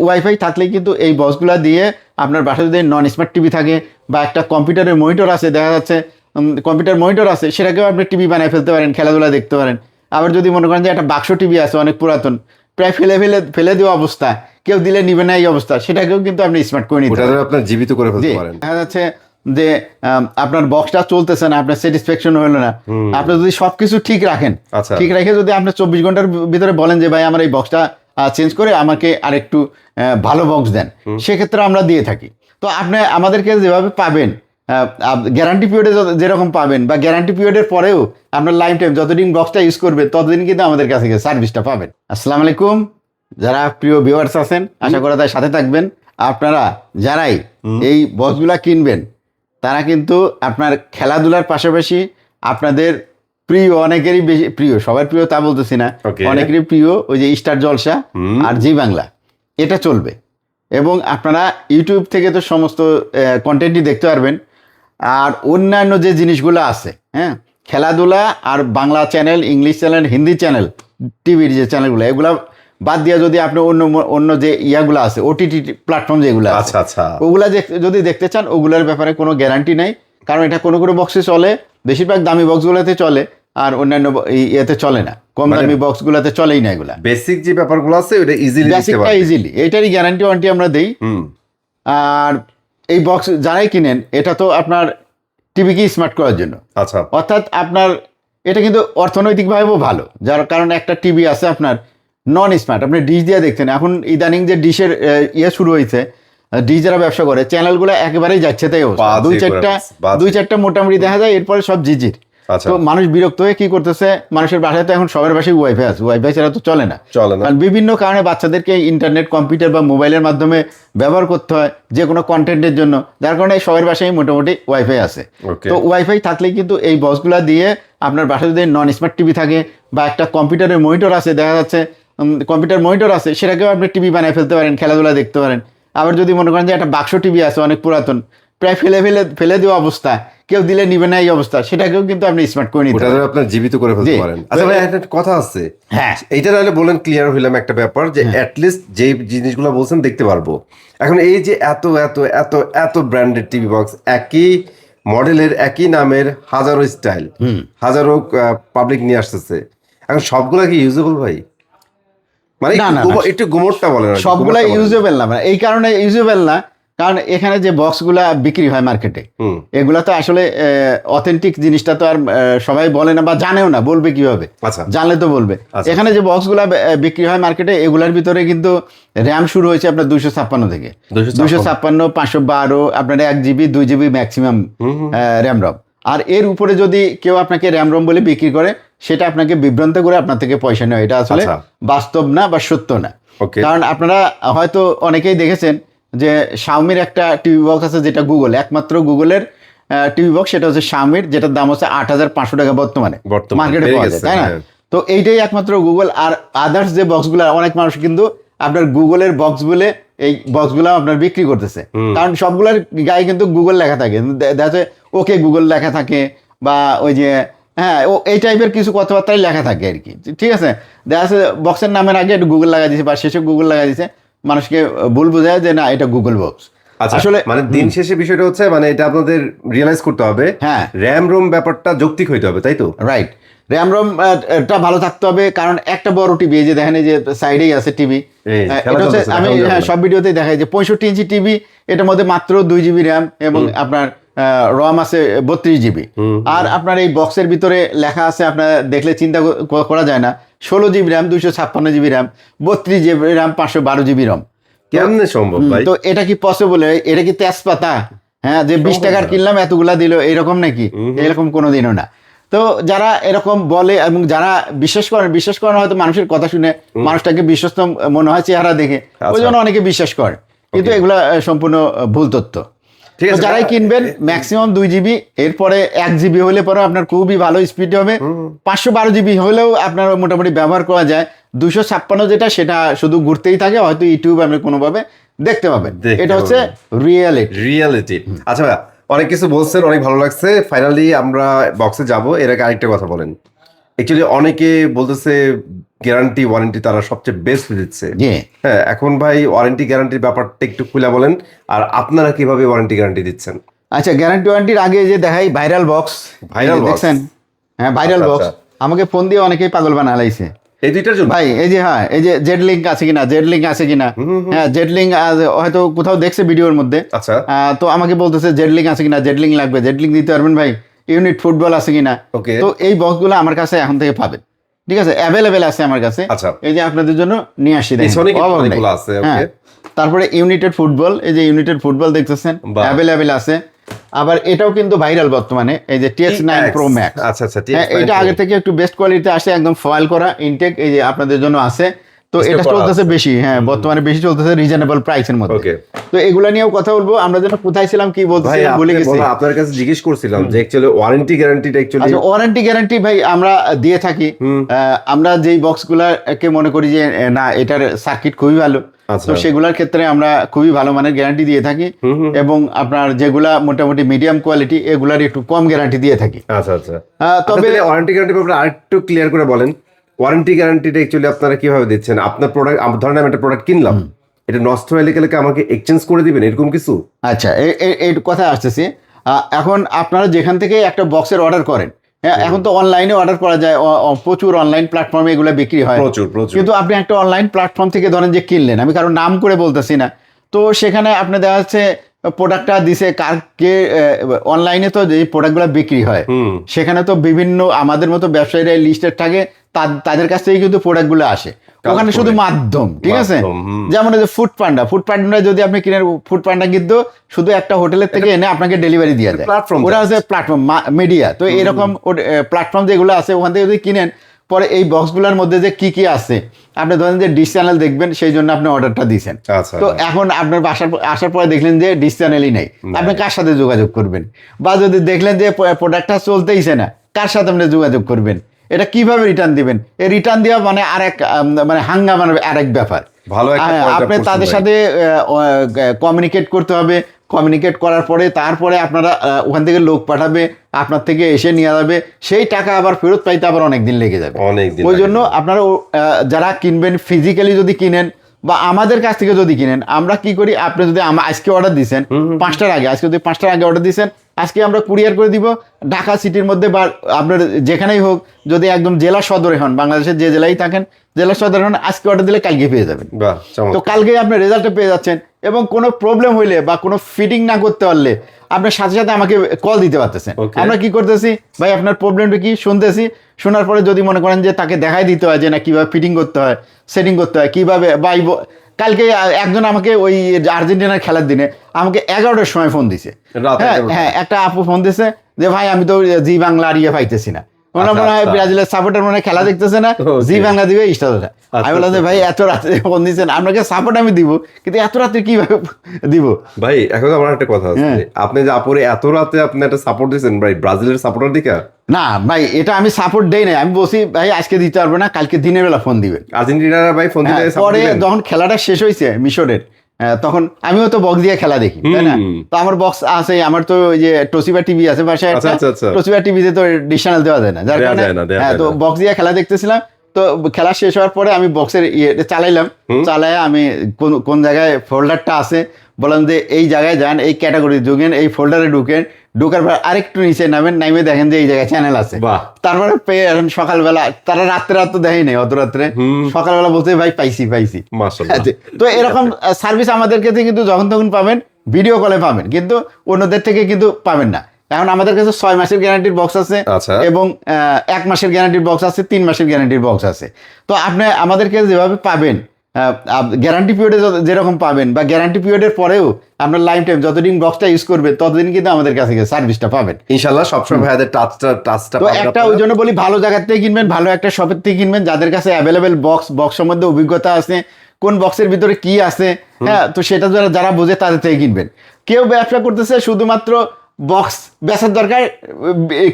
Wifi থাকলে কিন্তু এই বক্সগুলো দিয়ে আপনার বাসায় যদি নন স্মার্ট টিভি থাকে বা একটা কম্পিউটারের মনিটর আছে, দেখা যাচ্ছে কম্পিউটার মনিটর আছে, সেটাকেও আপনি টিভি বানায় ফেলতে পারেন, খেলাধুলা দেখতে পারেন। আবার যদি মনে করেন যে একটা বাক্স টিভি আছে অনেক পুরাতন, প্রায় ফেলে দেওয়া অবস্থা, কেউ দিলে নিবে না এই অবস্থা, সেটাকেও কিন্তু আপনি স্মার্ট করে নিতে পারেন, আপনার জীবিত করে ফেলতে পারেন। দেখা যাচ্ছে যে আপনার বক্সটা চলতেছে না, আপনার স্যাটিসফ্যাকশন হলো না, আপনি যদি সবকিছু ঠিক রাখেন, ঠিক রেখে যদি আপনি 24 ঘন্টার ভিতরে বলেন যে ভাই আমার এই বক্সটা চেঞ্জ করে আমাকে আরেকটু ভালো বক্স দেন, সেক্ষেত্রে আমরা দিয়ে থাকি। তো আপনি আমাদেরকে যেভাবে পাবেন, গ্যারান্টি পিরিয়ডে যেরকম পাবেন বা গ্যারান্টি পিরিয়ডের পরেও আপনার লাইফ টাইম যতদিন বক্সটা ইউজ করবে ততদিন কিন্তু আমাদের কাছে সার্ভিসটা পাবেন। আসসালামু আলাইকুম, যারা প্রিয় ভিউয়ার্স আছেন, আশা করা তার সাথে থাকবেন। আপনারা যারাই এই বক্সগুলা কিনবেন তারা কিন্তু আপনার খেলাধুলার পাশাপাশি আপনাদের প্রিয়, অনেকেরই বেশি প্রিয়, সবার প্রিয় তা বলতেছি না, অনেকেরই প্রিয় ওই যে স্টার জলসা আর জি বাংলা, এটা চলবে। এবং আপনারা ইউটিউব থেকে তো সমস্ত কন্টেন্টই দেখতে পারবেন। আর অন্যান্য যে জিনিসগুলো আছে, হ্যাঁ, খেলাধুলা আর Bangla channel, English channel, Hindi channel, টিভির যে চ্যানেলগুলো, এগুলা বাদ দিয়ে যদি আপনি অন্য যে ইয়াগুলো আছে, ওটিটি প্ল্যাটফর্ম যেগুলো আছে, ওগুলা যদি দেখতে চান, ওগুলোর ব্যাপারে কোনো গ্যারান্টি নেই, কারণ এটা কোনো বক্সে চলে, বেশিরভাগ দামি বক্সগুলোতে চলে, আর অন্যান্য ইয়েতে চলে না, কম দামি বক্সগুলোতে চলেই না। এগুলা বেসিক যে ব্যাপারগুলো আছে ওটা ইজিলি এটারই গ্যারান্টি ওয়ারেন্টি আমরা দেই। আর এই বক্স যারাই কিনেন, এটা তো আপনার টিভিকে স্মার্ট করার জন্য, অর্থাৎ আপনার এটা কিন্তু অর্থনৈতিকভাবেও ভালো, যার কারণ একটা টিভি আছে আপনার নন স্মার্ট, আপনি ডিশ দিয়ে দেখছেন, এখন ইদানিং যে ডিশের ইয়ে শুরু হয়েছে, ডিশ যারা ব্যবসা করে, চ্যানেলগুলো একেবারেই যাচ্ছে তাই, দুই চারটা মোটামুটি দেখা যায়, এরপরে সব জিজির। তো মানুষ বিরক্ত হয়ে কি করতেছে, মানুষের বাসায় তো এখন সবার বাসায় ওয়াইফাই আছে, ওয়াইফাই ছাড়া তো চলে না, কারণ বিভিন্ন কারণে বাচ্চাদেরকে ইন্টারনেট, কম্পিউটার বা মোবাইলের মাধ্যমে ব্যবহার করতে হয় যে কোনো কন্টেন্টের জন্য, যার কারণে সবার বাসায় মোটামুটি ওয়াইফাই আছে। তো ওয়াইফাই থাকলে কিন্তু এই বক্সগুলো দিয়ে আপনার বাসায় যদি নন স্মার্ট টিভি থাকে বা একটা কম্পিউটারের মনিটর আছে, দেখা যাচ্ছে কম্পিউটার মনিটর আছে, সেটাকেও আপনি টিভি বানায় ফেলতে পারেন, খেলাধুলা দেখতে পারেন। আবার যদি মনে করেন যে একটা বাক্স টিভি আছে অনেক পুরাতন, প্রায় ফেলে দেওয়া অবস্থা, কেউ দিলে নিবে না এই অবস্থা, সেটাকেও কিন্তু আপনি স্মার্ট করে নিতে পারেন, আপনার জীবিত করে ফেলতে পারেন। আচ্ছা ভাই, একটা কথা আছে, হ্যাঁ, এইটা তাহলে বলেন, ক্লিয়ার হইলাম একটা ব্যাপার যে অ্যাটলিস্ট যে জিনিসগুলো বলছেন দেখতে পারবো। এখন এই যে এত এত এত এত ব্র্যান্ডেড টিভি বক্স, একই মডেলের, একই নামের, হাজারো স্টাইল, হাজারো পাবলিক নিয়ে আসতেছে, এখন সবগুলা কি ইউজেবল ভাই? মানে একটু গুমোটটা বলেন। সবগুলা ইউজেবল না, এই কারণে ইউজেবল না, কারণ এখানে যে বক্সগুলা বিক্রি হয় মার্কেটে, এগুলা তো আসলে অথেন্টিক জিনিসটা তো আর সবাই বলে না বা জানেও না, বলবে কিভাবে, জানলে তো বলবে। এখানে যে বক্সগুলা বিক্রি হয় মার্কেটে, এগুলার ভিতরে কিন্তু র্যাম শুরু হয়েছে আপনার 256 থেকে, 256, 512, আপনার 1 GB, 2 GB maximum RAM ROM. আর এর উপরে যদি কেউ আপনাকে র্যাম রম বলে বিক্রি করে, সেটা আপনাকে বিভ্রান্ত করে আপনার থেকে পয়সা নেয়, এটা আসলে বাস্তব না বা সত্য না। কারণ আপনারা হয়তো অনেকেই দেখেছেন যে শাওমির একটা টিভি বক্স আছে, যেটা গুগল, একমাত্র গুগলের টিভি বক্স, সেটা হচ্ছে শাওমির, যেটার দাম হচ্ছে 8,500 টাকা বর্তমানে মার্কেটে পাওয়া যায়, তাই না? তো এইটাই একমাত্র গুগল। আর আদার্স যে বক্সগুলো, অনেক মানুষ কিন্তু আপনার গুগলের বক্স বলে এই বক্সগুলো আপনার বিক্রি করতেছে, কারণ সবগুলোর গায়ে কিন্তু গুগল লেখা থাকে, দেখা যায় ওকে গুগল লেখা থাকে, বা ওই যে হ্যাঁ এই টাইপের কিছু কথাবার্তাই লেখা থাকে আর কি, ঠিক আছে। দেখা যাচ্ছে বক্সের নামের আগে একটু গুগল লাগাই দিয়েছে বা শেষে গুগল লাগাই দিয়েছে, মানুষকে ভুল বোঝায় যে না এটা গুগল বক্স। আসলে মানে দিন শেষে বিষয়টা হচ্ছে, মানে এটা আপনাদের রিয়েলাইজ করতে হবে, হ্যাঁ, র্যাম রোম ব্যাপারটা যৌক্তিক হইতে হবে, তাই তো? রাইট, র্যাম রোম টা ভালো থাকতে হবে, কারণ একটা বড় টিভি, এই যে দেখেন এই যে সাইডেই আছে টিভি, আমি সব ভিডিওতেই দেখাই যে 65 ইঞ্চি টিভি, এটার মধ্যে মাত্র 2 GB র্যাম এবং আপনার রম আছে 32 GB। আর আপনার এই বক্সের ভিতরে লেখা আছে, আপনার দেখলে চিন্তা করা যায় না, 16 GB RAM, 256 GB RAM, 32 GB RAM, 512 GB রম। কেমনে সম্ভব ভাই? তো এটা কি পসিবল? এটা কি তেজপাতা? হ্যাঁ, যে 20 টাকার কিনলাম এতগুলা দিল, এরকম নাকি? এরকম কোনোদিনও না। তো যারা এরকম বলে এবং যারা বিশ্বাস করেন হয়তো মানুষের কথা শুনে, মানুষটাকে বিশ্বস্ত মনে হয় চেহারা দেখে, ওই জন্য অনেকে বিশ্বাস করে, কিন্তু এগুলা সম্পূর্ণ ভুল তথ্য। যারাই কিনবেন ম্যাক্সিমাম 2 GB, এরপরে 1 GB হলে পরে আপনার খুবই ভালো স্পিড হবে, 512 GB হলেও আপনার মোটামুটি ব্যবহার করা যায়। 256 যেটা, সেটা শুধু ঘুরতেই থাকে, হয়তো ইউটিউব আপনি কোনোভাবে দেখতে পাবেন, এটা হচ্ছে রিয়েলিটি। আচ্ছা ভাই, অনেক কিছু বলছেন, অনেক ভালো লাগছে। ফাইনালি আমরা বক্সে যাব, এর আগে আরেকটা কথা বলেন। অ্যাকচুয়ালি অনেকে বলতেছে গ্যারান্টি ওয়ারেন্টি তারা সবচেয়ে বেস্ট দিচ্ছে। জি হ্যাঁ, এখন ভাই ওয়ারেন্টি গ্যারান্টির ব্যাপারটা একটু খুলে বলেন, আর আপনারা কিভাবে ওয়ারেন্টি গ্যারান্টি দিচ্ছেন? আচ্ছা, গ্যারান্টি ওয়ারেন্টির আগে যে দেখাই ভাইরাল বক্স, ভাইরাল দেখছেন? হ্যাঁ, ভাইরাল বক্স আমাকে ফোন দিয়ে অনেকেই পাগল বানা লাইছে এই দুইটার জন্য ভাই। এই যে হ্যাঁ, এই যে জেড লিঙ্ক আছে কিনা, জেড লিঙ্ক আছে কিনা, হ্যাঁ জেড লিঙ্ক হয়তো কোথাও দেখছে ভিডিওর মধ্যে। আচ্ছা, তো আমাকে বলতেছে জেড লিঙ্ক আছে কিনা, জেড লিঙ্ক লাগবে, জেড লিঙ্ক দিতে পারবেন ভাই, ইউনিট ফুটবল আছে কিনা। ওকে, তো এই বক্সগুলো আমার কাছে এখন থেকে পাবেন, ঠিক আছে, অ্যাভেলেবেল আছে আমার কাছে। আচ্ছা, এই যে আপনাদের জন্য নিয়ে আসি, আছে। হ্যাঁ, তারপরে ইউনিটেড ফুটবল, এই যে ইউনিটেড ফুটবল দেখতেছেন অ্যাভেলেবেল আছে। আবার এটাও কিন্তু ভাইরাল বর্তমানে, এই যে TX9 Pro Max। আচ্ছা আচ্ছা, এটা আগে থেকে একটু বেস্ট কোয়ালিটিতে আসে, একদম ফয়েল করা ইনটেক, এই যে আপনাদের জন্য আছে। তো এটা চলতেছে বেশি, হ্যাঁ বর্তমানে বেশি চলতেছে রিজনেবল প্রাইসের মধ্যে। তো এগুলা নিয়েও কথা বলবো। আমরা যেন কোথায় ছিলাম, কি বলছিলাম ভুলে গেছি। আপনার কাছে জিজ্ঞেস করছিলাম যে অ্যাকচুয়ালি ওয়ারেন্টি গ্যারান্টিটা অ্যাকচুয়ালি ওয়ারেন্টি গ্যারান্টি ভাই আমরা দিয়ে থাকি। আমরা যেই বক্সগুলোকে মনে করি যে না এটার সার্কিট খুবই ভালো, তো সেগুলোর ক্ষেত্রে আমরা খুবই ভালো মানের গ্যারান্টি দিয়ে থাকি। এবং আপনার যেগুলা মোটামুটি মিডিয়াম কোয়ালিটি, এগুলার একটু কম গ্যারান্টি দিয়ে থাকি। আচ্ছা আচ্ছা, তবে ওয়ারেন্টি গ্যারান্টি ব্যাপারে আরেকটু ক্লিয়ার করে বলেন। ওয়ারেন্টি গ্যারান্টিটা অ্যাকচুয়ালি আপনারা কিভাবে দিচ্ছেন? আপনার প্রোডাক্ট, ধরেন আমি একটা প্রোডাক্ট কিনলাম, এটা নষ্ট হয়ে গেলে আমাকে এক্সচেঞ্জ করে দিবেন এরকম কিছু? আচ্ছা, এই কথা আসতেছি। এখন আপনারা যেখান থেকে একটা বক্সের অর্ডার করেন, হ্যাঁ এখন তো অনলাইনে অর্ডার করা যায়, প্রচুর অনলাইন প্ল্যাটফর্মে এগুলো বিক্রি হয় প্রচুর। কিন্তু আপনি একটা অনলাইন প্ল্যাটফর্ম থেকে ধরেন যে কিনলেন, আমি কারণ নাম করে বলতেছি না, তো সেখানে আপনি দেখা যাচ্ছে প্রোডাক্টটা দিছে কারকে, অনলাইনে তো যে প্রোডাক্টগুলো বিক্রি হয় সেখানে তো বিভিন্ন আমাদের মতো ব্যবসায়ীরা লিস্টেড থাকে, তাদের কাছ থেকে কিন্তু প্রোডাক্টগুলো আসে, ওখানে শুধু মাধ্যম, ঠিক আছে। যেমন এই যে ফুড পান্ডা যদি আপনি কিনেন, ফুড পান্ডা কিন্তু শুধু একটা হোটেলের থেকে এনে আপনাকে ডেলিভারি দিয়ে দেয়, ওরা হচ্ছে প্ল্যাটফর্ম মিডিয়া। তো এরকম প্ল্যাটফর্ম যেগুলো আছে ওখান থেকে যদি কিনেন, পরে এই বক্সগুলোর মধ্যে যে কি কি আছে, আপনি ধরেন যে ডিশ চ্যানেল দেখবেন, সেই জন্য আপনি অর্ডারটা দিয়েছেন। তো এখন আপনার আসার পরে দেখলেন যে ডিশ চ্যানেলই নেই, আপনি কার সাথে যোগাযোগ করবেন? বা যদি দেখলেন যে প্রোডাক্টটা চলতেইছে না, কার সাথে আপনি যোগাযোগ করবেন? এটা কিভাবে রিটার্ন দিবেন? এই রিটার্ন দেওয়া মানে আরেক মানে হাঙ্গামার আরেক ব্যাপার। আপনি তাদের সাথে কমিউনিকেট করতে হবে, কমিউনিকেট করার পরে তারপরে আপনারা ওখান থেকে লোক পাঠাবে, আপনার থেকে এসে নিয়ে যাবে, সেই টাকা আবার ফেরত পাইতে আবার অনেক দিন লেগে যাবে। ওই জন্য আপনারা যারা কিনবেন, ফিজিক্যালি যদি কিনেন বা আমাদের কাছ থেকে যদি কিনেন, আমরা কি করি, আপনি যদি আজকে অর্ডার দিচ্ছেন 5টার আগে, আজকে যদি 5টার আগে অর্ডার দিচ্ছেন, আজকে আমরা কুরিয়ার করে দিব ঢাকা সিটির মধ্যে, বা আপনার যেখানেই হোক, যদি একদম জেলা সদরে হন, বাংলাদেশের যে জেলায় থাকেন, জেলা সদরে হন, আজকে অর্ডার দিলে কালকে পেয়ে যাবেন। তো কালকে আপনি রেজাল্টটা পেয়ে যাচ্ছেন। এবং কোনো প্রবলেম হইলে বা কোনো ফিটিং না করতে পারলে আপনার সাথে সাথে আমাকে কল দিতে পারতেছেন। আমরা কি করতেছি, ভাই আপনার প্রবলেমটা কি, শুনতেছি, শোনার পরে যদি মনে করেন যে তাকে দেখাই দিতে হয় যে না কিভাবে ফিটিং করতে হয়, সেটিং করতে হয় কিভাবে, বা কালকে একজন আমাকে ওই আর্জেন্টিনার খেলার দিনে আমাকে 11টার সময় ফোন দিছে, হ্যাঁ একটা আপু ফোন দিছে যে ভাই আমি তো জি বাংলা আর পাইতেছি না, মনে হয় ব্রাজিলের সাপোর্টার মনে হয় খেলা দেখতেছে না, জি বাংলা দিবে স্টারটা। আমি বললাম যে ভাই এত রাতে ফোন দিচ্ছেন, আপনাকে সাপোর্ট আমি দিব, কিন্তু এত রাতে কিভাবে দিব? ভাই এখন আমার একটা কথা আছে, আপনি যে আপুরে এত রাতে আপনি একটা সাপোর্ট দিচ্ছেন, ভাই ব্রাজিলের সাপোর্টার দিকা? না ভাই, এটা আমি সাপোর্ট দেই না, আমি বলছি ভাই আজকে দিতে পারবো না, কালকে দিনের বেলা ফোন দিবে। আর্জেন্টিনার ভাই ফোন দিতে পরে যখন খেলাটা শেষ হয়েছে মিশরের, তখন আমিও তো বক্স দিয়ে খেলা দেখি, তাই না? তো আমার বক্স আছে, আমার তো ওই যে টোসিবা টিভি আছে বাসায়, টোসিবা টিভিতে তো ডিশ চ্যানেল দেওয়া যায় না, যার কারণে তো বক্স দিয়ে খেলা দেখতেছিলাম। তো খেলা শেষ হওয়ার পরে আমি বক্সের চালাইলাম, চালায় আমি কোন জায়গায় ফোল্ডারটা আছে বললাম যে এই জায়গায় যান, এই ক্যাটাগরি ঢুকেন, এই ফোল্ডারে ঢুকার পর আরেকটু নিচে নামে দেখেন যে এই জায়গায় চ্যানেল আছে। তারপরে পেয়ে এখন সকালবেলা, তারা রাত্রে তো দেয় নাই, অত রাত্রে সকালবেলা বলতে ভাই পাইছি। তো এরকম সার্ভিস আমাদের কাছে কিন্তু যখন তখন পাবেন, ভিডিও কলে পাবেন, কিন্তু অন্যদের থেকে কিন্তু পাবেন না। এখন আমাদের কাছে 6 মাসের গ্যারান্টির বক্স আছে, এবং 1 মাসের গ্যারান্টির বক্স আছে, 3 মাসের গ্যারান্টির বক্স আছে। তো আপনি আমাদেরকে যেভাবে পাবেন, গ্যারান্টি পিরিয়ডে যেরকম পাবেন, বা গ্যারান্টি পিরিয়ডের পরেও আপনার লাইফ টাইম যতদিন বক্সটা ইউজ করবে ততদিন কিন্তু আমাদের কাছে সার্ভিসটা পাবেন ইনশাআল্লাহ। সবসময় ভাইদের টাচটা তো একটা, ওই জন্য বলি ভালো জায়গার থেকে কিনবেন, ভালো একটা শপের থেকে কিনবেন, যাদের কাছে অ্যাভেলেবেল বক্স সম্বন্ধে অভিজ্ঞতা আছে, কোন বক্সের ভিতরে কি আছে, হ্যাঁ তো সেটা যারা বোঝে তাদের থেকে কিনবেন। কেউ ব্যবসা করতেছে শুধুমাত্র বক্স বেচার দরকার,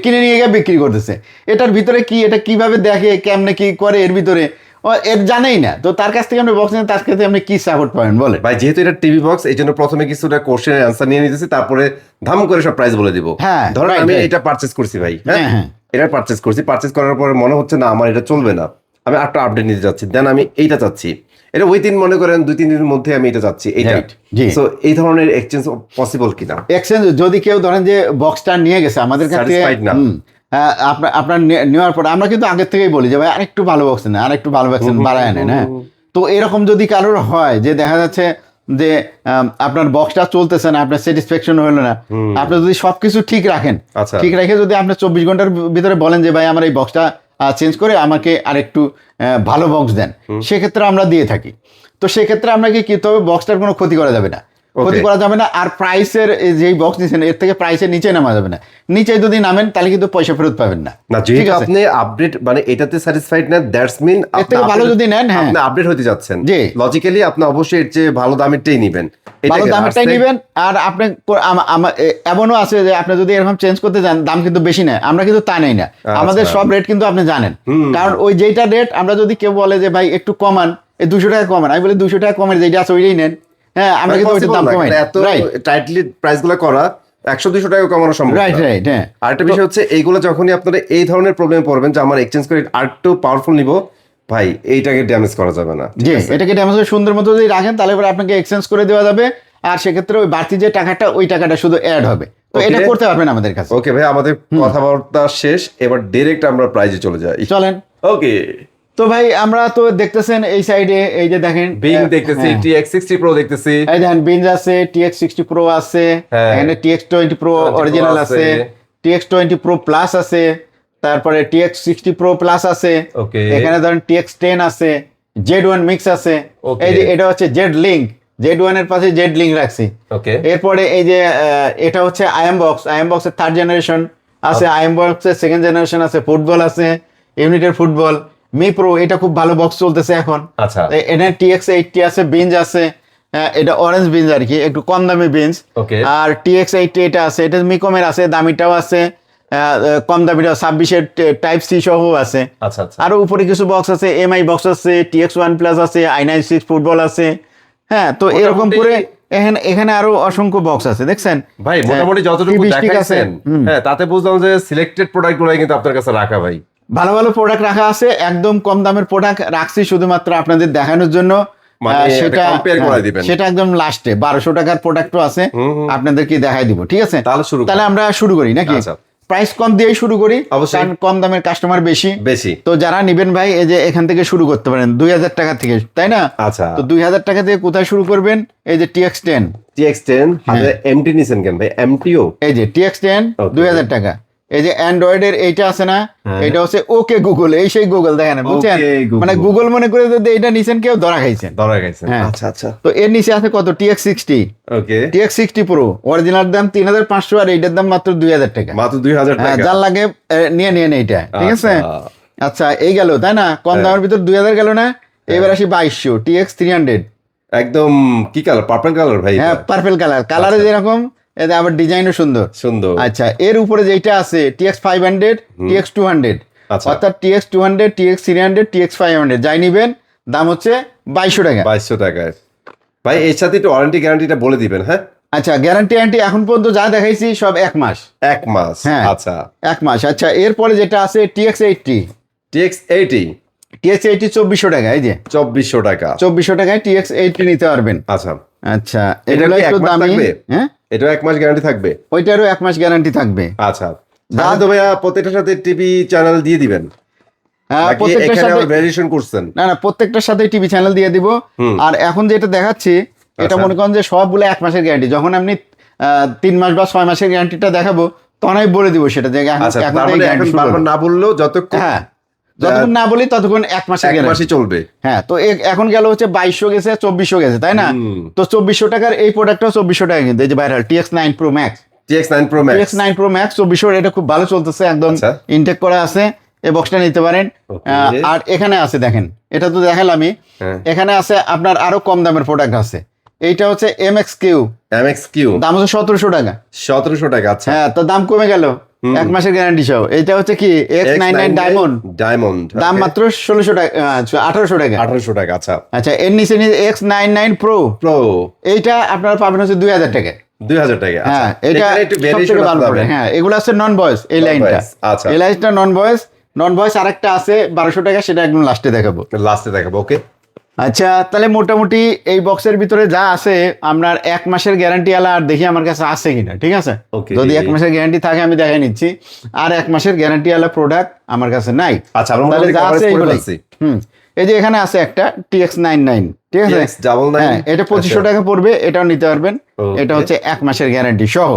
কিনে নিয়ে গিয়ে বিক্রি করতেছে, এটার ভিতরে কি, এটা কিভাবে দেখে, কেমনে কি করে, এর ভিতরে এর জানেই না। তো তার কাছ থেকে আপনি বক্স নেন, তার কাছে আপনি কি সাপোর্ট পাবেন বলে? ভাই যেহেতু এটা টিভি বক্স, এই জন্য প্রথমে কিছুটা কোশ্চেনের অ্যান্সার নিয়ে নিতেছি, তারপরে ধাম করে সব প্রাইস বলে দিব। ধরুন আমি এটা পারচেজ করছি ভাই, হ্যাঁ এটা পারচেজ করছি, পারচেজ করার পরে মনে হচ্ছে না আমার এটা চলবে না, আমি একটা আপডেট নিতে চাচ্ছি, দেন আমি এইটা চাচ্ছি, এটা উইদিন মনে করেন 2-3 দিনের মধ্যে আমি এটা চাচ্ছি, এইটা। সো এই ধরনের এক্সচেঞ্জ পসিবল কিনা? এক্সচেঞ্জ যদি কেউ ধরেন যে বক্সটা নিয়ে গেছে আমাদের কাছে, আপনার নেওয়ার পর আমরা কিন্তু আগের থেকেই বলি যে ভাই আরেকটু ভালো বক্স নেন, আরেকটু ভালো বক্স বাড়ায় নেন। হ্যাঁ, তো এরকম যদি কারোর হয় যে দেখা যাচ্ছে যে আপনার বক্সটা চলতেছে না, আপনার স্যাটিসফ্যাকশন হলো না, আপনি যদি সবকিছু ঠিক রাখেন, ঠিক রেখে যদি আপনি 24 ঘন্টার ভিতরে বলেন যে ভাই আমার এই বক্সটা চেঞ্জ করে আমাকে আরেকটু ভালো বক্স দেন, সেক্ষেত্রে আমরা দিয়ে থাকি। তো সেক্ষেত্রে আপনাকে কি করতে হবে, বক্সটার কোনো ক্ষতি করা যাবে না, ক্ষতি করা যাবে না। আর প্রাইসের যেই বক্স নিচ্ছেন এর থেকে প্রাইসের নিচে নামা যাবে না, নিচে যদি নামেন তাহলে কিন্তু পয়সা ফেরত পাবেন না। ঠিক আছে, আপনি আপডেট মানে এটাতে স্যাটিসফাইড না, দ্যাটস মিন এর থেকে ভালো যদি নেন, হ্যাঁ আপনি আপডেট হতে যাচ্ছেন, লজিক্যালি আপনি অবশ্যই এর চেয়ে ভালো দামেরটাই নেবেন, ভালো দামেরটাই নেবেন। আর আপনি এমনও আছে যে আপনি যদি এরকম চেঞ্জ করতে যান দাম কিন্তু বেশি নেয়, আমরা কিন্তু তা নেই না, আমাদের সব রেট কিন্তু আপনি জানেন। কারণ ওই যেটা রেট আমরা যদি কেউ বলে যে ভাই একটু কমান, এই 200 টাকা কমান, আমি বলি 200 টাকা কমের যেটা আছে ওইটাই নেন। হ্যাঁ, আমরা কিন্তু ওইটার দাম কমাই, এত টাইটলি প্রাইসগুলো করা 100-200 টাকা কমানো সম্ভব। Right right. হ্যাঁ, আরেকটা বিষয় হচ্ছে এইগুলো যখনই আপনারা এই ধরনের প্রবলেমে পড়বেন যে আমার এক্সচেঞ্জ করে আরেকটু পাওয়ারফুল নিব, ভাই এইটাকে ড্যামেজ করা যাবে না। জি, এটাকে ড্যামেজ করে সুন্দর মতো যদি রাখেন তাহলে এবার আপনাকে এক্সচেঞ্জ করে দেওয়া যাবে, আর সেক্ষেত্রে ওই বাড়তি যে টাকাটা ওই টাকাটা শুধু অ্যাড হবে। তো এটা করতে পারবেন আমাদের কাছে। ওকে ভাই, আমাদের কথাবার্তা শেষ, এবার ডাইরেক্ট আমরা প্রাইজে চলে যাই। চলেন। ওকে, তো ভাই আমরা তো দেখতেছেন এই সাইডে এই যে দেখেন বিং দেখতেছি, TX60 Pro দেখতেছি, এই দেখেন বিং আছে, TX60 Pro আছে, এখানে TX20 Pro অরিজিনাল আছে, TX20 Pro প্লাস আছে, তারপরে TX60 Pro প্লাস আছে, এখানে ধরেন TX10 আছে, Z1 মিক্স আছে, এই যে এটা হচ্ছে Z লিংক, Z1 এর পাশে Z লিংক রাখছি। এরপরে এই যে এটা হচ্ছে IM বক্সের থার্ড জেনারেশন আছে, IM বক্সের সেকেন্ড জেনারেশন আছে, ফুটবল আছে, ইউনিটের ফুটবল, মি প্রো, এটা খুব ভালো বক্স চলতেছে এখন। আচ্ছা, এটা TX80 আছে, বিঞ্জ আছে, এটা অরেঞ্জ বিঞ্জ আর কি, একটু কম দামি বিঞ্জ। আর TX80 এটা আছে, এটা মিকমের আছে, দামিটাও আছে, কম দামিটাও 26-এর টাইপ সি সহ আছে। আরো উপরে কিছু বক্স আছে, MI বক্স আছে, TX1 প্লাস আছে, i96 ফুটবল আছে। হ্যাঁ, তো এরকম করে এখানে আরো অসংখ্য বক্স আছে, দেখছেন ভাই মোটামুটি যতটুকু দেখাইছেন, হ্যাঁ তাতে বুঝলাম যে সিলেক্টেড প্রোডাক্টগুলোই কিন্তু আপনার কাছে রাখা ভাই, ভালো ভালো প্রোডাক্ট রাখা আছে, একদম কম দামের প্রোডাক্ট রাখছি শুধুমাত্র আপনাদের দেখানোর জন্য। সেটা একদম লাস্টে 1200 টাকার প্রোডাক্টও আছে, আপনাদেরকে দেখাই দিব। ঠিক আছে, তাহলে আমরা শুরু করি নাকি? প্রাইস কম দিয়ে শুরু করি, কারণ কম দামের কাস্টমার বেশি। তো যারা নিবেন ভাই এই যে এখান থেকে শুরু করতে পারেন 2000 টাকা থেকে, তাই না? আচ্ছা, তো 2000 টাকা থেকে কোথায় শুরু করবেন? এই যে TX10 এমটি নিছেন কেন ভাই? এমটিও এই যে TX10 2000 টাকা। এই যে অ্যান্ড্রয়েডের এইটা আছে না, এটা হচ্ছে ওকে গুগল, এই সেই গুগল, দেখেন বুঝছেন, মানে গুগল মনে করে যদি এটা নিছেন কেউ ধরা খাইছেন। আচ্ছা আচ্ছা। তো এর নিচে আছে কত? TX60, TX60 Pro অরিজিনাল দাম 3500, আর এইটার দাম মাত্র 2000 টাকা, মাত্র 2000 টাকা। যার লাগে নিয়ে এইটা, ঠিক আছে? আচ্ছা, এই গেল তাই না, কম দামের ভিতর 2000 গেল না। এবার আসি 2200 TX300, একদম কি কালার? পার্পল কালার ভাই। হ্যাঁ, পার্পল কালারে যেরকম, এতে আবার ডিজাইনও সুন্দর। আচ্ছা, এর উপরে যেটা আছে TX500, TX200, অর্থাৎ TX200, TX300, TX500 যাই নিবেন দাম হচ্ছে 2200 টাকা। 2200 টাকায় ভাই, এর সাথে একটু ওয়ারেন্টি গ্যারান্টিটা বলে দিবেন। হ্যাঁ, আচ্ছা, গ্যারান্টি এখন পর্যন্ত যা দেখাইছি সব 1 মাস। 1 মাস, হ্যাঁ আচ্ছা 1 মাস। আচ্ছা, এরপরে যেটা আছে TX80, TX80 2400 টাকা। এই যে 2400 টাকা, 2400 টাকায় TX80 নিতে পারবেন। আচ্ছা আচ্ছা, এগুলো একটু দামি। হ্যাঁ, এটাও 1 মাস গ্যারান্টি থাকবে, ওইটারও 1 মাস গ্যারান্টি থাকবে। আচ্ছা, দাদা ভাইয়া প্রত্যেকটার সাথে টিভি চ্যানেল দিয়ে দিবেন? প্রত্যেকটার সাথে ভেরিয়েশন করছেন? না, প্রত্যেকটার সাথে টিভি চ্যানেল দিয়ে দিব। আর এখন যেটা দেখাচ্ছি এটা মনে করেন যে সবগুলো 1 মাসের গ্যারান্টি। যখন আপনি 3 মাস বা 6 মাসের গ্যারান্টিটা দেখাবো তখন আমি বলে দিব সেটা, যে এখন না বললেও যতক্ষণ না বলি ততক্ষণ 1 মাসই চলবে। হ্যাঁ, তো এখন গেল হচ্ছে 2200 গেছে, 2400 গেছে, তাই না? তো 2400 টাকার এই প্রোডাক্টটাও 2400 টাকা কিন্তু, এই যে viral TX9 Pro Max, TX9 Pro Max 2400, এটা খুব ভালো চলতেছে, একদম ইনটেক করা আছে, এই বক্সটা নিতে পারেন। আর এখানে আছে দেখেন, এটা তো দেখালামই, এখানে আছে আপনার আরো কম দামের প্রোডাক্ট আছে। এইটা হচ্ছে MXQ, দাম হচ্ছে 1700 টাকা। 1700 টাকা, আচ্ছা। হ্যাঁ, তো দাম কমে গেল, 1 মাসের গ্যারান্টি সহ। এটা হচ্ছে কি X99 ডায়মন্ড, দাম মাত্র 1600 টাকা, 1800 টাকা। 1800 টাকা, আচ্ছা। আচ্ছা, এর নিচে X99 Pro, এইটা আপনারা পাবেন হচ্ছে 2000 টাকা। 2000 টাকা, হ্যাঁ, এটা একটু ভেরিয়েশন ভালো পড়ে। হ্যাঁ, এগুলো আছে নন ভয়েস, এই লাইনটা, এই লাইনটা নন ভয়েস। নন ভয়েস আরেকটা আছে 1200 টাকা, সেটা একদম লাস্টে দেখাবো। ওকে। আচ্ছা, তাহলে মোটামুটি এই বক্সের ভিতরে যা আছে আপনার 1 মাসের গ্যারান্টি আলা, আর দেখি আমার কাছে আছে কিনা, ঠিক আছে? যদি 1 মাসের গ্যারান্টি থাকে আমি দেখাই নিচ্ছি, আর 1 মাসের গ্যারান্টি আলা প্রোডাক্ট আমার কাছে নাই। আচ্ছা, তাহলে যা আছে এইগুলাই। এই যে এখানে আছে একটা TX99, ঠিক আছে? হ্যাঁ, এটা 2500 টাকা পড়বে, এটাও নিতে পারবেন। এটা হচ্ছে 1 মাসের গ্যারান্টি সহ।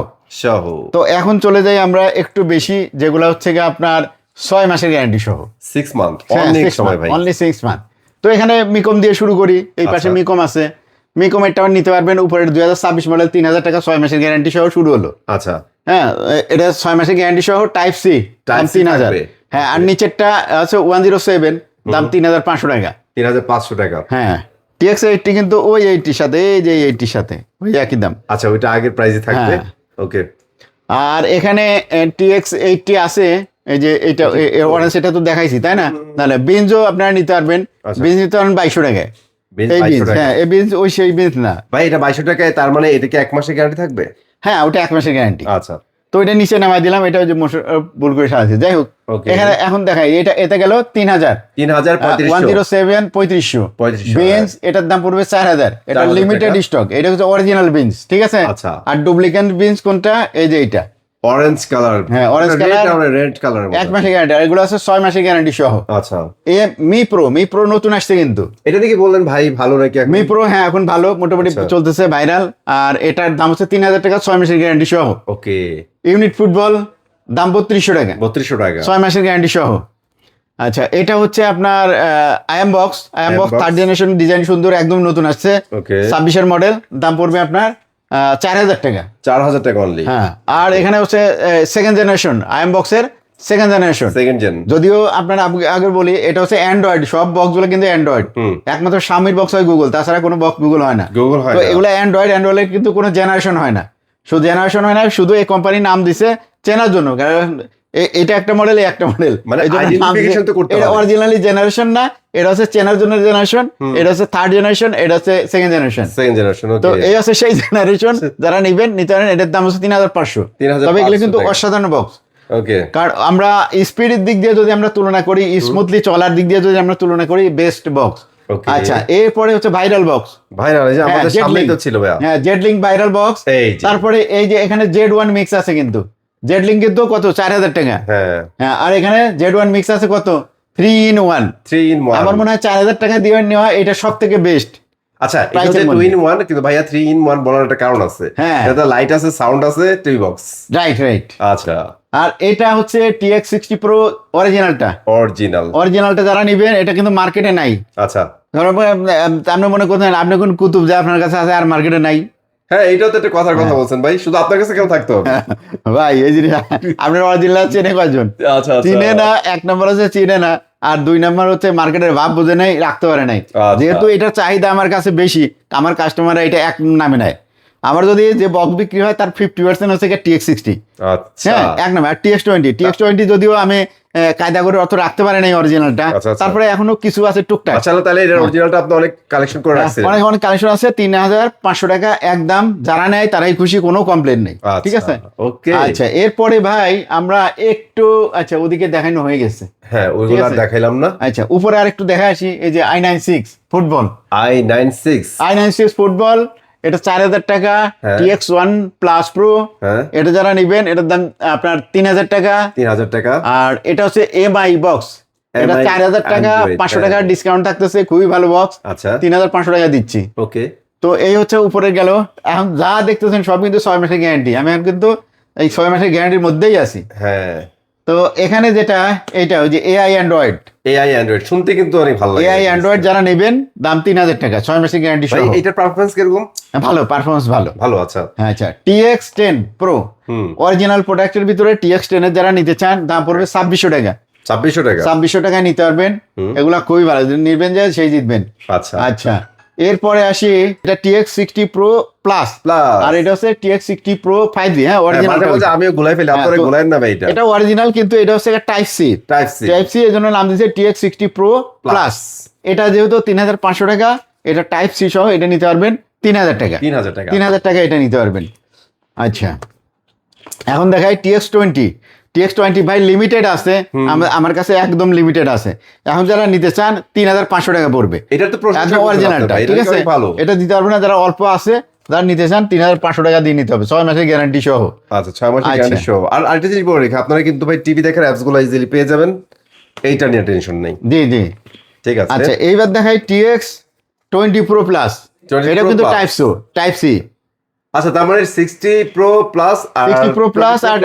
তো এখন চলে যাই আমরা একটু বেশি, যেগুলো হচ্ছে গিয়ে আপনার 6 মাসের গ্যারান্টি সহ। 6 মান্থ, অনেক সময় ভাই, অনলি 6 মান্থ। তো এখানে মিকম দিয়ে শুরু করি, এই পাশে মিকম আছে, মিকম এটাও নিতে পারবেন। উপরের 2026 মডেল 3000 টাকা 6 মাসের গ্যারান্টি সহ শুরু হলো। আচ্ছা, হ্যাঁ, এটা 6 মাসের গ্যারান্টি সহ টাইপ সি, দাম 3000। হ্যাঁ, আর নিচেরটা আছে 107, দাম 3500 টাকা। 3500 টাকা। হ্যাঁ, TX80 কিন্তু ওই 80 সাথে, এই যে 80 সাথে ওই একই দাম। আচ্ছা, ওইটা আগের প্রাইসে থাকবে। ওকে। আর এখানে TX80 আছে, এই যে এটা অরেঞ্জ, এটা তো দেখাইছি তাই না? তাহলে বেঞ্জও আপনারা নিতে পারবেন। বেঞ্জ নিতে পারবেন 2200 টাকায়। এই বেঞ্জ, হ্যাঁ, এই বেঞ্জ ওই সেই বেঞ্জ না ভাই, এটা 2200 টাকায়, তার মানে এটা কি 1 মাসের গ্যারান্টি থাকবে? হ্যাঁ, ওটা 1 মাসের গ্যারান্টি। আচ্ছা, তো এটা নিচে নামাই দিলাম, এটা যে ভুল করে সাজাচ্ছি, যাই হোক। এখানে এখন দেখাই, এটা গেল 3000, 107 3500 বেঞ্জ, এটার দাম পড়বে 4000। এটা লিমিটেড স্টক, এটা হচ্ছে অরিজিনাল বেঞ্জ, ঠিক আছে? আর ডুপ্লিকেট বেঞ্জ কোনটা? এই যে এটা অরেঞ্জ কালার। হ্যাঁ, অরেঞ্জ কালার, রেড কালার। 1 মাসের গ্যারান্টি, আর এগুলো আছে 6 মাসের গ্যারান্টি সহ। আচ্ছা, মি প্রো নতুন আসছে কিন্তু। এটা দেখি বললেন ভাই, ভালো নাকি এখন? মি প্রো, হ্যাঁ, এখন ভালো, মোটামুটি চলতেছে, ভাইরাল। আর এটার দাম হচ্ছে 3000 টাকা 6 মাসের গ্যারান্টি সহ। ওকে। ইউনিট ফুটবল দাম 3200 টাকা, 3200 টাকা 6 মাসের গ্যারান্টি সহ। আচ্ছা, এটা হচ্ছে আপনার IM box 3rd generation, design সুন্দর, একদম নতুন আসছে, 26 মডেল, দাম পড়বে আপনার 4000 টাকা। 4000 টাকা অনলি। হ্যাঁ, আর এখানে হচ্ছে 2nd জেনারেশন আইএম বক্সের 2nd জেনারেশন। যদিও আপনারা আগে বলি, এটা হচ্ছে অ্যান্ড্রয়েড, সব বক্স গুলো কিন্তু অ্যান্ড্রয়েড, একমাত্র স্বামীর বক্স হয় গুগল, তাছাড়া কোনো বক্স গুগল হয় না। তো এগুলো অ্যান্ড্রয়েডের কিন্তু কোনো জেনারেশন হয় না, শুধু জেনারেশন হয় না, শুধু এই কোম্পানির নাম দিছে চেনার জন্য, কারণ এটা একটা মডেল, একটা মডেল, মানে এটা অরিজিনালি জেনারেশন না, এটা হচ্ছে চেনার জন্য জেনারেশন, এটা হচ্ছে 3rd জেনারেশন, এটা হচ্ছে 2nd জেনারেশন। তো এই হচ্ছে সেই জেনারেশন, যারা নিতে পারেন। এটার দাম হচ্ছে 3500। তবে এগুলো কিন্তু অসাধারণ বক্স। কারণ আমরা স্পিডের দিক দিয়ে যদি আমরা তুলনা করি, স্মুথলি চলার দিক দিয়ে যদি আমরা তুলনা করি, বেস্ট বক্স। আচ্ছা, এরপরে হচ্ছে ভাইরাল বক্স। আমাদের সামনেই তো ছিল ভাই। হ্যাঁ, জেডলিং ভাইরাল বক্স। তারপরে এই যে এখানে Z1 মিক্স আছে, কিন্তু জেডলিং কিন্তু কত 4000 টাকা। হ্যাঁ, আর এখানে Z1 মিক্স আছে কত 3 in 1। আমার মনে হয় 4000 টাকা দিয়ে নেওয়া এটা সব থেকে বেস্ট। আচ্ছা, এটা হচ্ছে 2 in 1, কিন্তু ভাইয়া 3 in 1 বলার একটা কারণ আছে। হ্যাঁ, এটা লাইট আছে, সাউন্ড আছে, টিভি বক্স। রাইট। আচ্ছা, আর এটা হচ্ছে TX60 Pro অরিজিনালটা যারা নিবেন, এটা কিন্তু মার্কেটে নাই। আচ্ছা, ধরো আপনি মনে করছেন আপনি কোন কুতুব যে আপনার কাছে আছে আর মার্কেটে নাই। হ্যাঁ, এইটাও তো একটা কথার কথা বলছেন ভাই, শুধু আপনার কাছে কেন থাকতে হবে ভাই? এই জিনিস আপনার অরিজিনাল চেনে কয়জন? চিনে না, 1 নম্বর হচ্ছে চিনে না, আর 2 নম্বর হচ্ছে মার্কেটের ভাব বোঝে নাই, রাখতে পারে নাই। যেহেতু এটার চাহিদা আমার কাছে বেশি, আমার কাস্টমাররা এটা 1 নামে নেয়। আমার যদি যে বক্স বিক্রি হয় তার 50% হচ্ছে TX60। হ্যাঁ, 1 নম্বর। আর TX20 যদিও আমি কায়দা করে অত রাখতে পারে নাই অরিজিনালটা, তারপরে এখনো কিছু আছে টুকটাক। আচ্ছা, তাহলে এর অরিজিনালটা আপনি অনেক কালেকশন করে রাখছেন। অনেক কালেকশন আছে। 3500 টাকা একদম, যারা নেয় তারাই খুশি, কোনো কমপ্লেন নেই, ঠিক আছে? ওকে। আচ্ছা, এরপরে ভাই আমরা একটু, আচ্ছা, ওদিকে দেখানো হয়ে গেছে, হ্যাঁ, ওইগুলো দেখাইলাম না। আচ্ছা, উপরে আরেকটু দেখা আসি। এই যে i96 ফুটবল, i96 ফুটবল, এটা 4000 টাকা। TX1 Plus Pro, এটা যারা নিবেন, এটার দাম আপনার 3000 টাকা। আর এটা হচ্ছে MI বক্স, এটা 4000 টাকা, 500 টাকা ডিসকাউন্ট থাকতেছে, খুবই ভালো বক্স। আচ্ছা, 3500 টাকা দিচ্ছি। ওকে। তো এই হচ্ছে উপরে গেল। এখন যা দেখতেছেন সব কিন্তু 6 মাসের গ্যারান্টি। আমি এখন কিন্তু এই 6 মাসের গ্যারান্টির মধ্যেই আছি। হ্যাঁ, তো এখানে যেটা, এটা ওই যে AI অ্যান্ড্রয়েড শুনতে কিন্তু অনেক ভালো লাগে। AI অ্যান্ড্রয়েড যারা নেবেন, দাম 3000 টাকা, 6 মাসের গ্যারান্টি সহ। এটার পারফরম্যান্স কিরকম? ভালো পারফরম্যান্স, ভালো। আচ্ছা, আচ্ছা, TX10 Pro অরিজিনাল প্রোডাক্টের ভিতরে TX10 এর যারা নিতে চান, দাম পড়বে 2600 টাকা। 2600 টাকায় নিতে পারবেন। এগুলা খুবই ভালো, নিবেন যে সেই জিতবেন। আচ্ছা, এরপরে আসি, এটা TX60 Pro Plus, আর এটা হচ্ছে TX60 Pro 5G। হ্যাঁ, অরিজিনাল। আমিও গুলাই ফেলি, আপনারা গুলাইন না ভাই। এটা অরিজিনাল, কিন্তু এটা হচ্ছে টাইপ সি, এর জন্য নাম দিয়েছে TX60 Pro Plus। এটা যেহেতু 3500 টাকা, এটা টাইপ সি সহ, এটা নিতে পারবেন 3000 টাকা। 3000 টাকা এটা নিতে পারবেন। আচ্ছা, এখন দেখাই TX20 TX25 লিমিটেড আছে, আমার কাছে একদম লিমিটেড আছে। এখন যারা নিতে চান 3,500 টাকা পড়বে, এটা তো একদম অরিজিনালটা, ঠিক আছে? এটা দিতে পারবো না, যারা অল্প আছে, যারা নিতে চান 3,500 টাকা দিয়ে নিতে হবে, 6 মাসের গ্যারান্টি সহ। আচ্ছা, 6 মাসের গ্যারান্টি সহ। আর আরেকটা জিনিস বলে রেখে, আপনারা কিন্তু ভাই টিভি দেখার অ্যাপস গুলো ইজিলি পেয়ে যাবেন, এইটা নিয়ে টেনশন নেই। জি জি, ঠিক আছে। আচ্ছা, এইবার দেখাই TX20 Pro Plus। এটা কিন্তু টাইপ সি। আচ্ছা, তার মানে 60 Pro Plus আর 60 Pro Plus আর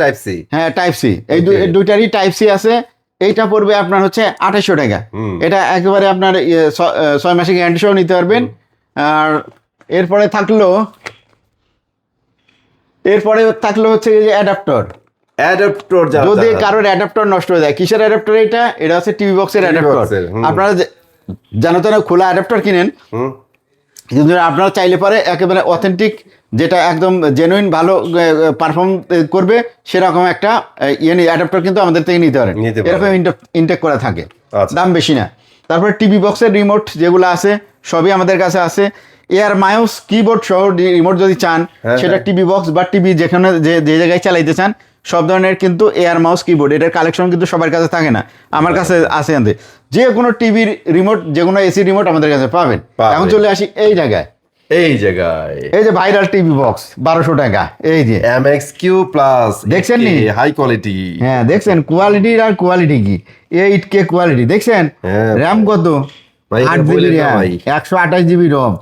টাইপ সি। হ্যাঁ, টাইপ সি, এই দুইটারই টাইপ সি আছে। এইটা পড়বে আপনার হচ্ছে 2800 টাকা। এটা একেবারে আপনার 6 মাসের গ্যারান্টি সহ নিতে পারবেন। আর এরপরে থাকলো হচ্ছে এই যে অ্যাডাপ্টর। যদি কারোর অ্যাডাপ্টর নষ্ট হয়ে যায়, কিসের অ্যাডাপ্টর? এটা হচ্ছে টিভি বক্সের অ্যাডাপ্টর। আপনারা জানো না, খোলা অ্যাডাপ্টর কিনেন, কিন্তু আপনারা চাইলে পরে একেবারে অথেন্টিক, যেটা একদম জেনুইন ভালো পারফর্ম করবে, সেরকম একটা অ্যাডাপ্টর কিন্তু আমাদের থেকে নিতে পারেন। এরকম ইনটেক করা থাকে, দাম বেশি না। তারপরে টিভি বক্সের রিমোট যেগুলো আছে সবই আমাদের কাছে আছে। এয়ার মাউস কিবোর্ড সহ রিমোট যদি চান, সেটা টিভি বক্স বা টিভি যেখানে যে জায়গায় চালাইতে চান, সব ধরনের কিন্তু এয়ার মাউস কিবোর্ড, এটার কালেকশন কিন্তু সবার কাছে থাকে না, আমার কাছে আছে। আনতে যে কোনো টিভির রিমোট, যে কোনো এসি রিমোট আমাদের কাছে পাবেন। এখন চলে আসি এই জায়গায়, এই যে ভাইরাল টিভি বক্স 1200 টাকা। এই যে MXQ Plus, দেখছেন নি, হাই কোয়ালিটি। হ্যাঁ, দেখছেন কোয়ালিটির, আর কোয়ালিটি কি 8K কোয়ালিটি, দেখছেন? র্যাম কত? 8GB র্যাম, 128GB রম,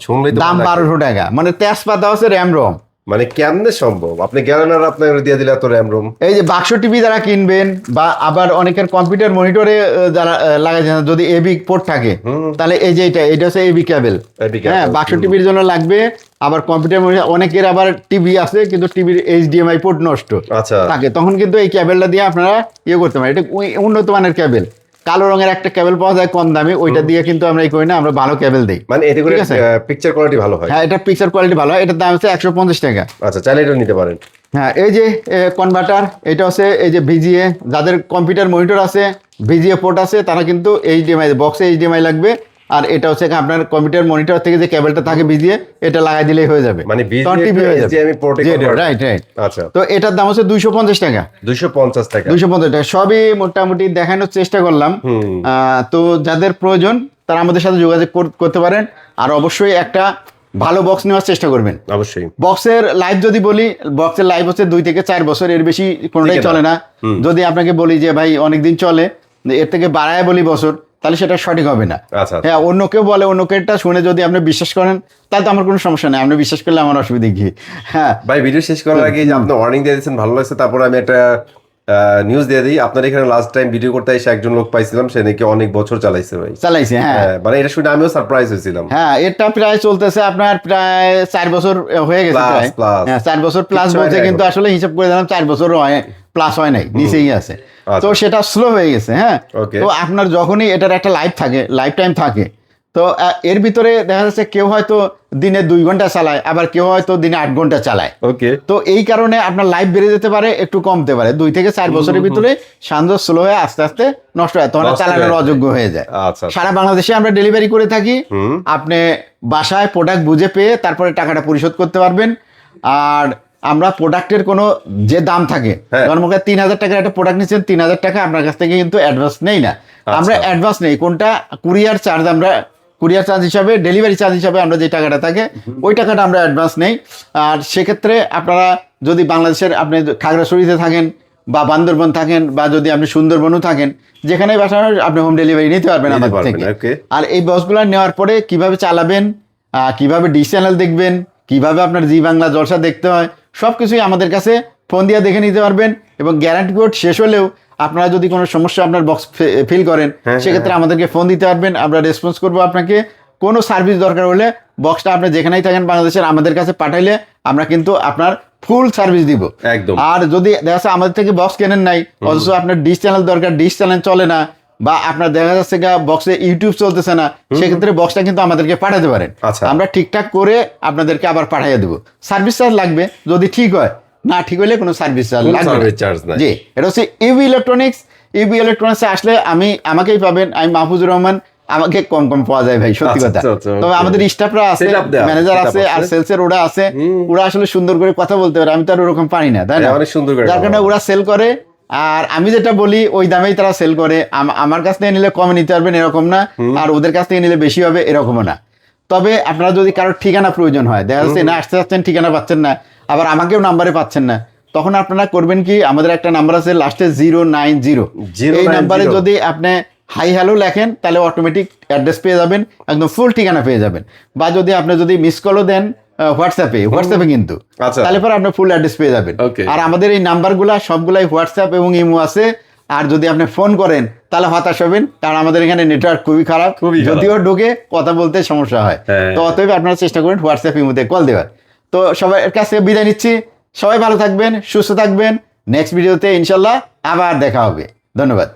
দাম 1200 টাকা। মানে তেজপাতা আছে র্যাম রম, মানে কেমনে সম্ভব? আপনি গেলেন আর আপনার দিয়ে দিলে এত র্যাম রোম। এই যে বাক্স টিভি যারা কিনবেন, বা আবার অনেকের কম্পিউটার মনিটরে যারা লাগাইছেন, যদি এবি পোর্ট থাকে, তাহলে এই যে এটা হচ্ছে এবি কেবল। হ্যাঁ, বাক্স টিভির জন্য লাগবে। আবার কম্পিউটার মনিটর, অনেকের আবার টিভি আছে কিন্তু টিভির HDMI পোর্ট নষ্ট থাকে, তখন কিন্তু এই কেবলটা দিয়ে আপনারা করতে পারেন। এটা উন্নত মানের কেবল, কালো রঙের একটা কেবল পাওয়া যায় কম দামে, ওইটা দিয়ে কিন্তু আমরা করি না, আমরা ভালো কেবল দেই। মানে এতে করে পিকচার কোয়ালিটি ভালো হয়। হ্যাঁ, এটা পিকচার কোয়ালিটি ভালো হয়। এটার দাম হচ্ছে 150 টাকা। আচ্ছা, চাইলে এটা নিতে পারেন। হ্যাঁ, এই যে কনভার্টার, এটা হচ্ছে এই যে VGA, যাদের কম্পিউটার মনিটর আছে, VGA পোর্ট আছে, তারা কিন্তু HDMI বক্সে HDMI লাগবে। আর এটা হচ্ছে আপনার কম্পিউটার মনিটর থেকে যে কেবলটা থাকে VGA, এটা লাগাই দিলেই হয়ে যাবে, মানে টিভি হয়ে যাবে। রাইট। আচ্ছা, তো এটার দাম হচ্ছে 250 টাকা। 250 টাকা। সবই মোটামুটি দেখানোর চেষ্টা করলাম। তো যাদের প্রয়োজন তারা আমাদের সাথে যোগাযোগ করতে পারেন। আর অবশ্যই একটা ভালো বক্স নেওয়ার চেষ্টা করবেন। অবশ্যই। বক্সের লাইফ যদি বলি, বক্সের লাইফ হচ্ছে 2 থেকে 4 বছর, এর বেশি কোনোটাই চলে না। যদি আপনাকে বলি যে ভাই অনেকদিন চলে, এর থেকে বাড়ায় বলি বছর, তাহলে সেটা সঠিক হবে না। হ্যাঁ, অন্য কেউ বলে, অন্য কেউটা শুনে যদি আপনি বিশ্বাস করেন, তাহলে তো আমার কোনো সমস্যা নেই। আপনি বিশ্বাস করলে আমার অসুবিধা কি? হ্যাঁ ভাই, ভিডিও শেষ করার আগে যে আপনি ওয়ার্নিং দিয়ে দিয়েছেন, ভালো লাগছে। তারপর আমি একটা নিউজ দিয়ে দিই। আপনার এখানে লাস্ট টাইম ভিডিও করতে এসে একজন লোক পাইছিলাম, সে নাকি অনেক বছর চালাইছে। হ্যাঁ, মানে এটা শুনে আমিও সারপ্রাইজ হয়েছিলাম। হ্যাঁ, এটা প্রায় চলতেছে আপনার প্রায় 4 বছর হয়ে গেছে। 4 বছর প্লাস বলছে, কিন্তু আসলে হিসাব করে দিলাম 4 বছর প্লাস হয় নাই, নিচেই আছে। তো সেটা স্লো হয়ে গেছে। হ্যাঁ, তো আপনার যখনই এটার একটা লাইফ টাইম থাকে, তো এর ভিতরে দেখা যাচ্ছে কেউ হয়তো দিনে 2 ঘন্টা চালায়, আবার কেউ হয়তো দিনে 8 ঘন্টা চালায়। তো এই কারণে আপনার লাইফ বেড়ে যেতে পারে, একটু কমতে পারে। 2 থেকে 4 বছরের ভিতরে সান্দ্র স্লো হয়ে আস্তে আস্তে নষ্ট হয়, তখন চালানোর অযোগ্য হয়ে যায়। সারা বাংলাদেশে আমরা ডেলিভারি করে থাকি। আপনি বাসায় প্রোডাক্ট বুঝে পেয়ে তারপরে টাকাটা পরিশোধ করতে পারবেন। আর আমরা প্রোডাক্টের কোনো যে দাম থাকে, ধরুন 3,000 টাকার একটা প্রোডাক্ট নিচ্ছেন, 3,000 টাকা আপনার কাছ থেকে কিন্তু অ্যাডভান্স নেই না। আমরা অ্যাডভান্স নেই কোনটা, কুরিয়ার চার্জ, আমরা কুরিয়ার চার্জ হিসাবে, ডেলিভারি চার্জ হিসাবে আমরা যে টাকাটা থাকে, ওই টাকাটা আমরা অ্যাডভান্স নেই। আর সেক্ষেত্রে আপনারা যদি বাংলাদেশের, আপনি খাগড়াছড়িতে থাকেন বা বান্দরবন থাকেন, বা যদি আপনি সুন্দরবনও থাকেন, যেখানে বাসানো আপনি হোম ডেলিভারি নিতে পারবেন আমাদের থেকে। আর এই বক্সগুলো নেওয়ার পরে কিভাবে চালাবেন, কিভাবে ডিশ চ্যানেল দেখবেন, কিভাবে আপনার জি বাংলা জলসা দেখতে হয়, সব কিছুই আমাদের কাছে ফোন দিয়ে দেখে নিতে পারবেন। এবং গ্যারান্টি কোড শেষ হলেও আপনারা যদি কোনো সমস্যা আপনার বক্স ফিল করেন, সেক্ষেত্রে আমাদেরকে ফোন দিতে পারবেন, আমরা রেসপন্স করবো আপনাকে। কোনো সার্ভিস দরকার হলে বক্সটা আপনি যেখানেই থাকেন বাংলাদেশের, আমাদের কাছে পাঠাইলে আমরা কিন্তু আপনার ফুল সার্ভিস দিব একদম। আর যদি দেখা যাচ্ছে আমাদের থেকে বক্স কেনেন নাই, অথচ আপনার ডিশ চ্যানেল দরকার, ডিশ চ্যানেল চলে না, বা আপনার দেখা যাচ্ছে বক্সে ইউটিউব চলতেছে না, সেক্ষেত্রে বক্সটা কিন্তু আমাদেরকে পাঠাতে পারেন। আমরা ঠিকঠাক করে আপনাদেরকে আবার পাঠিয়ে দেবো। সার্ভিস চার্জ লাগবে, যদি ঠিক হয়, না ঠিক হলে কোনো সার্ভিস চার্জ লাগবে না। জি, এটা হচ্ছে ইবি ইলেকট্রনিক্স। ইবি ইলেকট্রনিক্সে আসলে আমাকেই পাবেন, আমি মাহফুজুর রহমান। আমাকে কম পাওয়া যায় ভাই, সত্যি কথা। তবে আমাদের স্টাফরা আছে, ম্যানেজার আছে, আর সেলসের ওরা আছে, ওরা আসলে সুন্দর করে কথা বলতে পারে, আমি তো আর ওরকম পারি না, তাই না? যার কারণে ওরা সেল করে, আর আমি যেটা বলি ওই দামেই তারা সেল করে, আমার কাছ থেকে নিলে কমে নিতে পারবেন এরকম না, আর ওদের কাছ থেকে নিলে বেশি হবে এরকমও না। তবে আপনারা যদি কারোর ঠিকানা প্রয়োজন হয়, দেখা যাচ্ছে না আসতে যাচ্ছেন ঠিকানা পাচ্ছেন না, আবার আমাকেও নাম্বারে পাচ্ছেন না, তখন আপনারা করবেন কি, আমাদের একটা নাম্বার আছে লাস্টে 090, এই নাম্বারে যদি আপনি হাই হ্যালো লেখেন তাহলে অটোমেটিক অ্যাড্রেস পেয়ে যাবেন, একদম ফুল ঠিকানা পেয়ে যাবেন। বা আপনি যদি মিস কলও দেন হোয়াটসঅ্যাপে কিন্তু, তাহলে পরে আপনি ফুল অ্যাড্রেস পেয়ে যাবেন। আর আমাদের এই নাম্বারগুলা সবগুলাই হোয়াটসঅ্যাপ এবং ইমো আছে। আর যদি আপনি ফোন করেন তাহলে হতাশ হবেন, কারণ আমাদের এখানে নেটওয়ার্ক খুবই খারাপ, যদিও ঢুকে কথা বলতে সমস্যা হয়। তো অতএব আপনারা চেষ্টা করেন হোয়াটসঅ্যাপ ইমোতে কল দেওয়ার। তো সবার কাছ থেকে বিদায় নিচ্ছি, সবাই ভালো থাকবেন, সুস্থ থাকবেন। নেক্সট ভিডিওতে ইনশাল্লাহ আবার দেখা হবে। ধন্যবাদ।